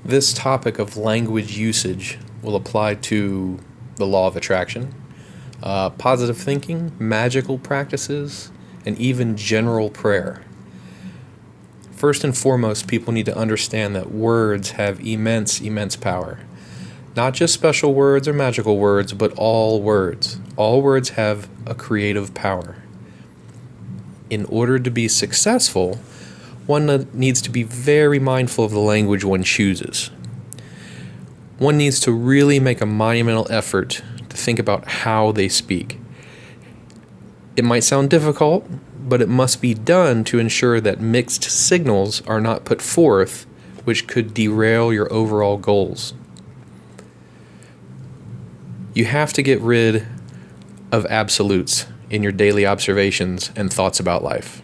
This topic of language usage will apply to the law of attraction, positive thinking, magical practices, and even general prayer. First and foremost, people need to understand that words have immense power. Not just special words or magical words, but all words. All words have a creative power. In order to be successful, one needs to be very mindful of the language one chooses. One needs to really make a monumental effort to think about how they speak. It might sound difficult, but it must be done to ensure that mixed signals are not put forth, which could derail your overall goals. You have to get rid of absolutes in your daily observations and thoughts about life.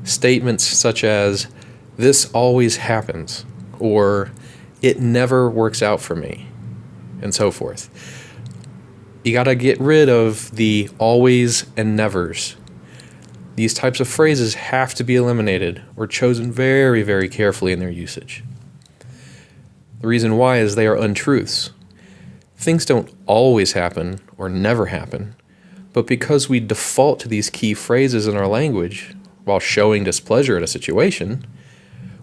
Statements such as, "This always happens," or "It never works out for me," and so forth. You gotta get rid of the always and nevers. These types of phrases have to be eliminated or chosen very carefully in their usage. The reason why is they are untruths. Things don't always happen or never happen, but because we default to these key phrases in our language while showing displeasure at a situation,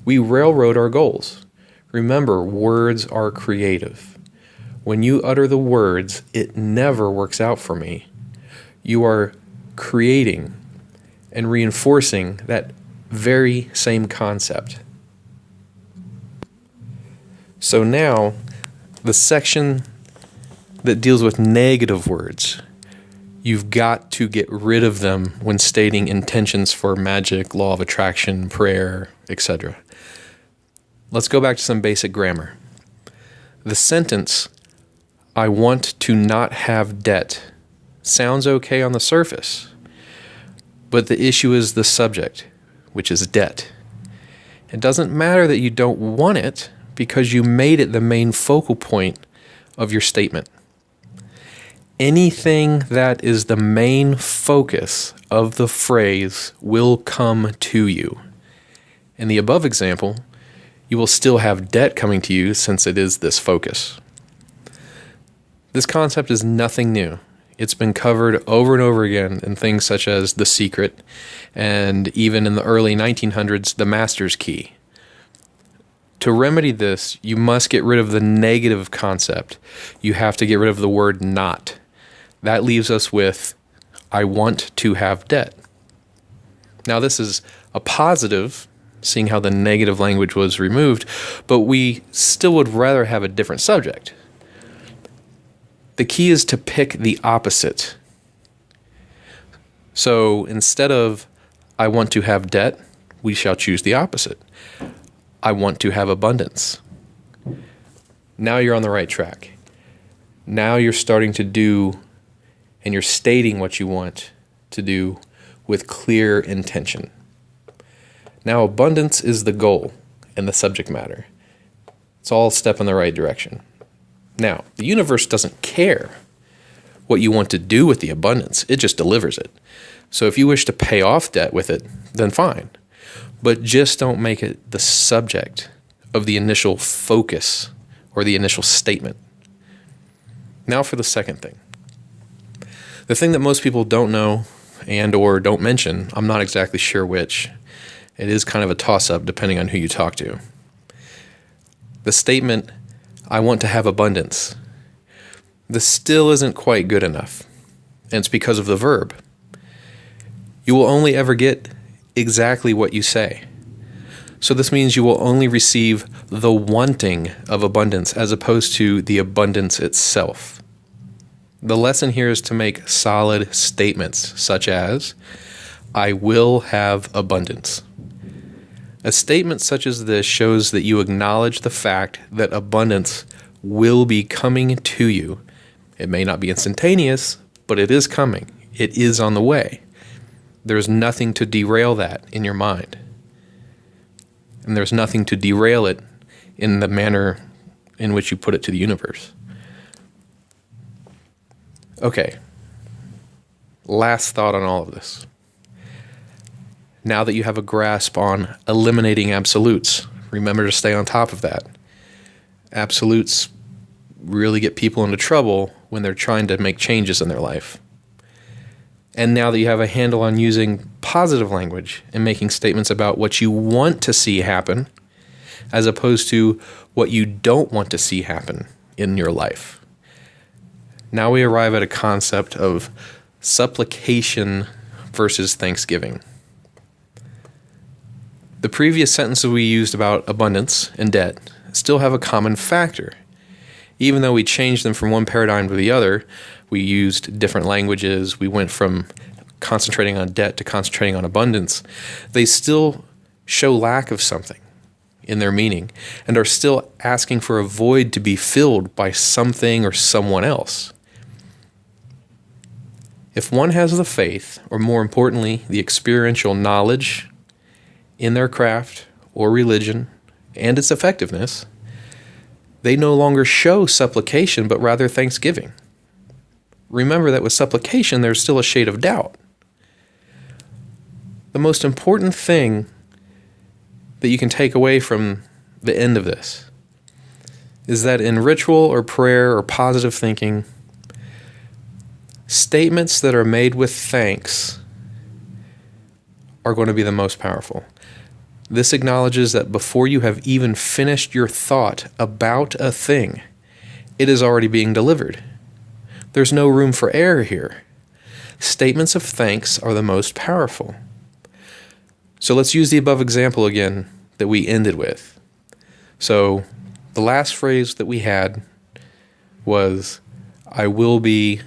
we railroad our goals. Remember, words are creative. When you utter the words, "It never works out for me," you are creating and reinforcing that very same concept. So now, the section that deals with negative words, you've got to get rid of them when stating intentions for magic, law of attraction, prayer, etc. Let's go back to some basic grammar. The sentence, "I want to not have debt," sounds okay on the surface, but the issue is the subject, which is debt. It doesn't matter that you don't want it because you made it the main focal point of your statement. Anything that is the main focus of the phrase will come to you. In the above example, you will still have debt coming to you since it is this focus. This concept is nothing new. It's been covered over and over again in things such as The Secret, and even in the early 1900s, The Master's Key. To remedy this, you must get rid of the negative concept. You have to get rid of the word not. That leaves us with, "I want to have debt." Now, this is a positive, seeing how the negative language was removed, but we still would rather have a different subject. The key is to pick the opposite. So instead of, "I want to have debt," we shall choose the opposite. "I want to have abundance." Now you're on the right track. Now you're starting to do, and you're stating what you want to do with clear intention. Now abundance is the goal and the subject matter. It's all a step in the right direction. Now, the universe doesn't care what you want to do with the abundance. It just delivers it. So if you wish to pay off debt with it, then fine. But just don't make it the subject of the initial focus or the initial statement. Now for the second thing. The thing that most people don't know and or don't mention, I'm not exactly sure which. It is kind of a toss-up depending on who you talk to. The statement, "I want to have abundance." This still isn't quite good enough. And it's because of the verb. You will only ever get exactly what you say. So this means you will only receive the wanting of abundance as opposed to the abundance itself. The lesson here is to make solid statements such as, "I will have abundance." A statement such as this shows that you acknowledge the fact that abundance will be coming to you. It may not be instantaneous, but it is coming. It is on the way. There's nothing to derail that in your mind. And there's nothing to derail it in the manner in which you put it to the universe. Okay, last thought on all of this. Now that you have a grasp on eliminating absolutes, remember to stay on top of that. Absolutes really get people into trouble when they're trying to make changes in their life. And now that you have a handle on using positive language and making statements about what you want to see happen, as opposed to what you don't want to see happen in your life, now we arrive at a concept of supplication versus thanksgiving. The previous sentences we used about abundance and debt still have a common factor. Even though we changed them from one paradigm to the other, we used different languages, we went from concentrating on debt to concentrating on abundance, they still show lack of something in their meaning and are still asking for a void to be filled by something or someone else. If one has the faith, or more importantly, the experiential knowledge in their craft or religion and its effectiveness, they no longer show supplication, but rather thanksgiving. Remember that with supplication, there's still a shade of doubt. The most important thing that you can take away from the end of this is that in ritual or prayer or positive thinking, statements that are made with thanks are going to be the most powerful. This acknowledges that before you have even finished your thought about a thing, it is already being delivered. There's no room for error here. Statements of thanks are the most powerful. So let's use the above example again that we ended with. So the last phrase that we had was, I will be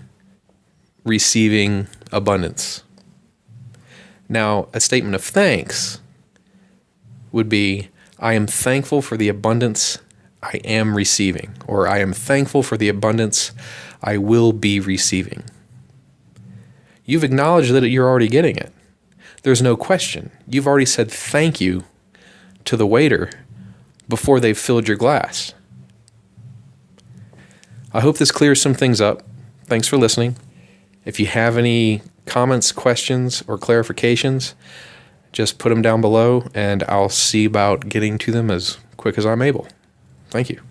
receiving abundance. Now, a statement of thanks would be, I am thankful for the abundance I am receiving, or I am thankful for the abundance I will be receiving. You've acknowledged that you're already getting it. There's no question. You've already said thank you to the waiter before they've filled your glass. I hope this clears some things up. Thanks for listening. If you have any comments, questions, or clarifications, just put them down below and I'll see about getting to them as quick as I'm able. Thank you.